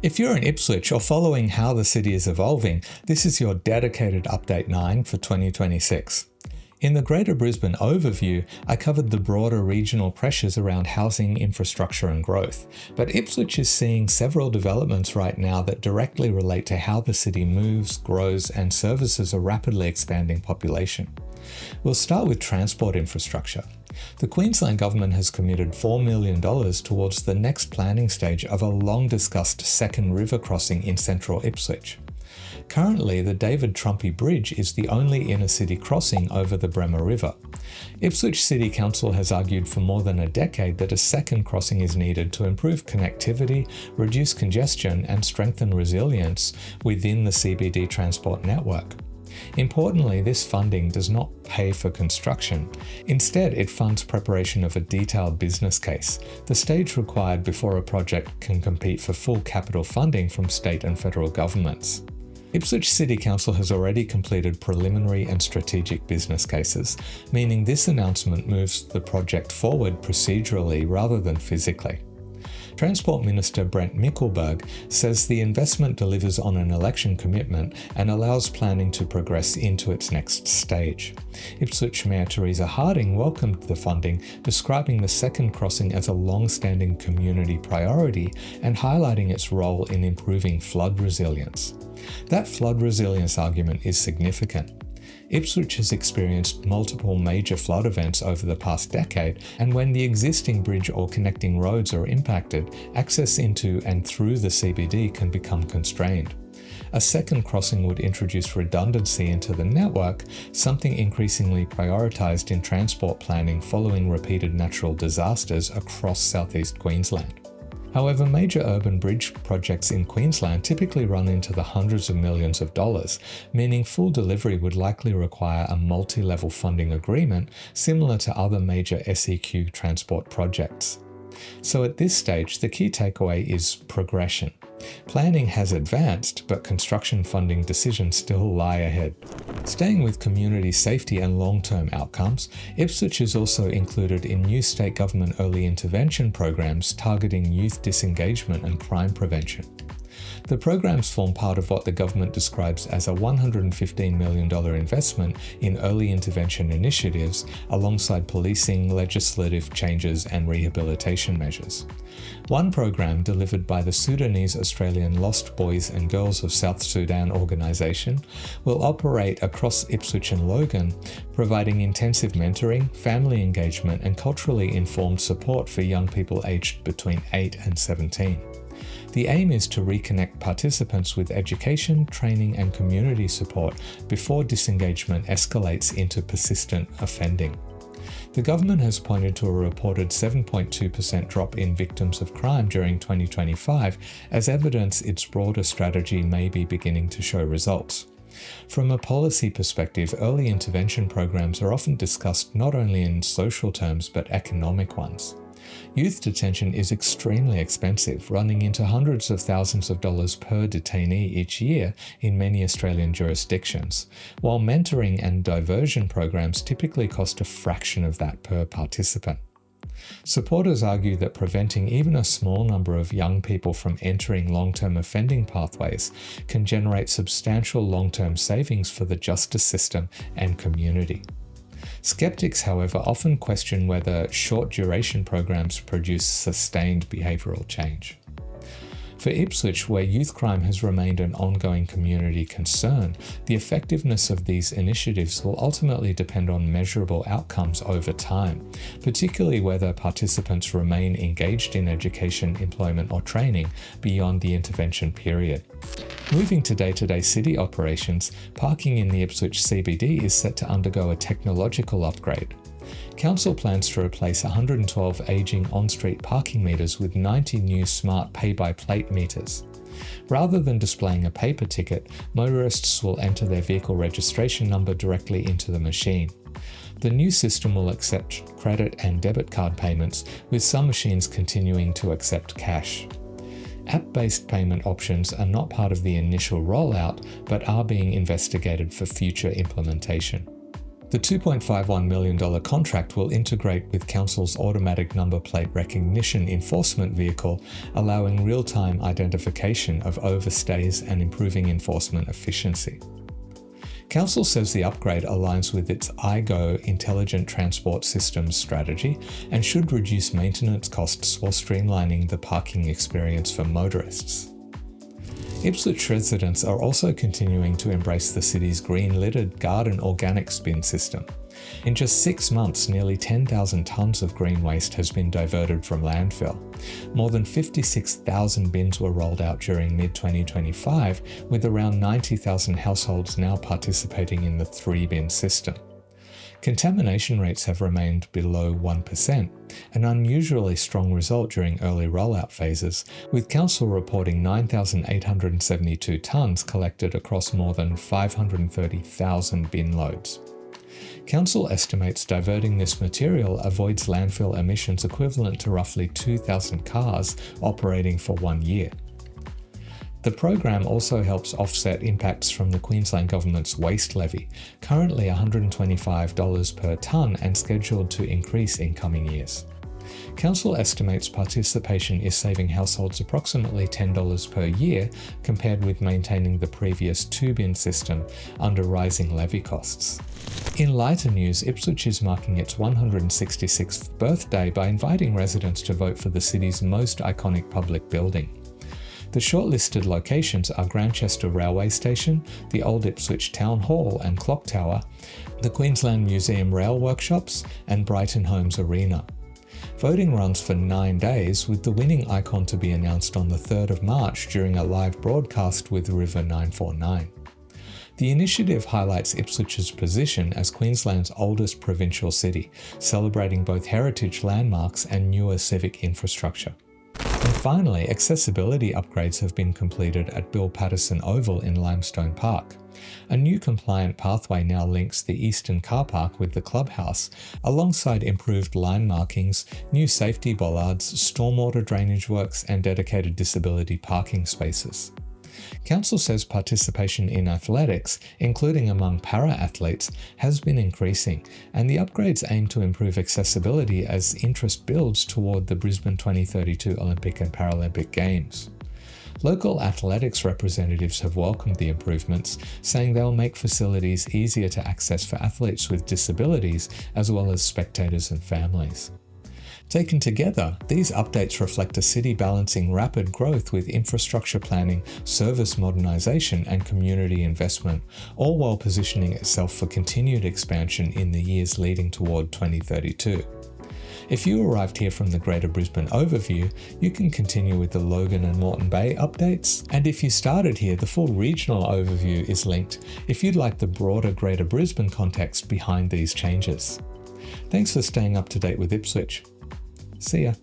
If you're in Ipswich or following how the city is evolving, this is your dedicated Update 9 for 2026. In the Greater Brisbane overview, I covered the broader regional pressures around housing, infrastructure and growth, but Ipswich is seeing several developments right now that directly relate to how the city moves, grows and services a rapidly expanding population. We'll start with transport infrastructure. The Queensland Government has committed $4 million towards the next planning stage of a long-discussed second river crossing in central Ipswich. Currently, the David Trumpy Bridge is the only inner-city crossing over the Bremer River. Ipswich City Council has argued for more than a decade that a second crossing is needed to improve connectivity, reduce congestion and strengthen resilience within the CBD transport network. Importantly, this funding does not pay for construction. Instead, it funds preparation of a detailed business case, the stage required before a project can compete for full capital funding from state and federal governments. Ipswich City Council has already completed preliminary and strategic business cases, meaning this announcement moves the project forward procedurally rather than physically. Transport Minister Brent Mickelberg says the investment delivers on an election commitment and allows planning to progress into its next stage. Ipswich Mayor Teresa Harding welcomed the funding, describing the second crossing as a long-standing community priority and highlighting its role in improving flood resilience. That flood resilience argument is significant. Ipswich has experienced multiple major flood events over the past decade, and when the existing bridge or connecting roads are impacted, access into and through the CBD can become constrained. A second crossing would introduce redundancy into the network, something increasingly prioritised in transport planning following repeated natural disasters across southeast Queensland. However, major urban bridge projects in Queensland typically run into the hundreds of millions of dollars, meaning full delivery would likely require a multi-level funding agreement similar to other major SEQ transport projects. So at this stage, the key takeaway is progression. Planning has advanced, but construction funding decisions still lie ahead. Staying with community safety and long-term outcomes, Ipswich is also included in new state government early intervention programs targeting youth disengagement and crime prevention. The programs form part of what the government describes as a $115 million investment in early intervention initiatives alongside policing, legislative changes and rehabilitation measures. One program, delivered by the Sudanese-Australian Lost Boys and Girls of South Sudan organisation, will operate across Ipswich and Logan, providing intensive mentoring, family engagement and culturally informed support for young people aged between 8 and 17. The aim is to reconnect participants with education, training and community support before disengagement escalates into persistent offending. The government has pointed to a reported 7.2% drop in victims of crime during 2025 as evidence its broader strategy may be beginning to show results. From a policy perspective, early intervention programs are often discussed not only in social terms but economic ones. Youth detention is extremely expensive, running into hundreds of thousands of dollars per detainee each year in many Australian jurisdictions, while mentoring and diversion programs typically cost a fraction of that per participant. Supporters argue that preventing even a small number of young people from entering long-term offending pathways can generate substantial long-term savings for the justice system and community. Skeptics, however, often question whether short-duration programs produce sustained behavioural change. For Ipswich, where youth crime has remained an ongoing community concern, the effectiveness of these initiatives will ultimately depend on measurable outcomes over time, particularly whether participants remain engaged in education, employment or training beyond the intervention period. Moving to day-to-day city operations, parking in the Ipswich CBD is set to undergo a technological upgrade. Council plans to replace 112 ageing on-street parking meters with 90 new smart pay-by-plate meters. Rather than displaying a paper ticket, motorists will enter their vehicle registration number directly into the machine. The new system will accept credit and debit card payments, with some machines continuing to accept cash. App-based payment options are not part of the initial rollout, but are being investigated for future implementation. The $2.51 million contract will integrate with Council's automatic number plate recognition enforcement vehicle, allowing real-time identification of overstays and improving enforcement efficiency. Council says the upgrade aligns with its iGo Intelligent Transport Systems strategy and should reduce maintenance costs while streamlining the parking experience for motorists. Ipswich residents are also continuing to embrace the city's green-littered garden organics bin system. In just 6 months, nearly 10,000 tonnes of green waste has been diverted from landfill. More than 56,000 bins were rolled out during mid-2025, with around 90,000 households now participating in the 3-bin system. Contamination rates have remained below 1%, an unusually strong result during early rollout phases, with Council reporting 9,872 tonnes collected across more than 530,000 bin loads. Council estimates diverting this material avoids landfill emissions equivalent to roughly 2,000 cars operating for 1 year. The program also helps offset impacts from the Queensland Government's waste levy, currently $125 per tonne and scheduled to increase in coming years. Council estimates participation is saving households approximately $10 per year compared with maintaining the previous 2-bin system under rising levy costs. In lighter news, Ipswich is marking its 166th birthday by inviting residents to vote for the city's most iconic public building. The shortlisted locations are Grantchester Railway Station, the Old Ipswich Town Hall and Clock Tower, the Queensland Museum Rail Workshops, and Brighton Homes Arena. Voting runs for 9 days, with the winning icon to be announced on the 3rd of March during a live broadcast with River 949. The initiative highlights Ipswich's position as Queensland's oldest provincial city, celebrating both heritage landmarks and newer civic infrastructure. And finally, accessibility upgrades have been completed at Bill Patterson Oval in Limestone Park. A new compliant pathway now links the eastern car park with the clubhouse, alongside improved line markings, new safety bollards, stormwater drainage works, and dedicated disability parking spaces. Council says participation in athletics, including among para-athletes, has been increasing, and the upgrades aim to improve accessibility as interest builds toward the Brisbane 2032 Olympic and Paralympic Games. Local athletics representatives have welcomed the improvements, saying they'll make facilities easier to access for athletes with disabilities as well as spectators and families. Taken together, these updates reflect a city balancing rapid growth with infrastructure planning, service modernisation and community investment, all while positioning itself for continued expansion in the years leading toward 2032. If you arrived here from the Greater Brisbane overview, you can continue with the Logan and Moreton Bay updates, and if you started here, the full regional overview is linked if you'd like the broader Greater Brisbane context behind these changes. Thanks for staying up to date with Ipswich. See ya.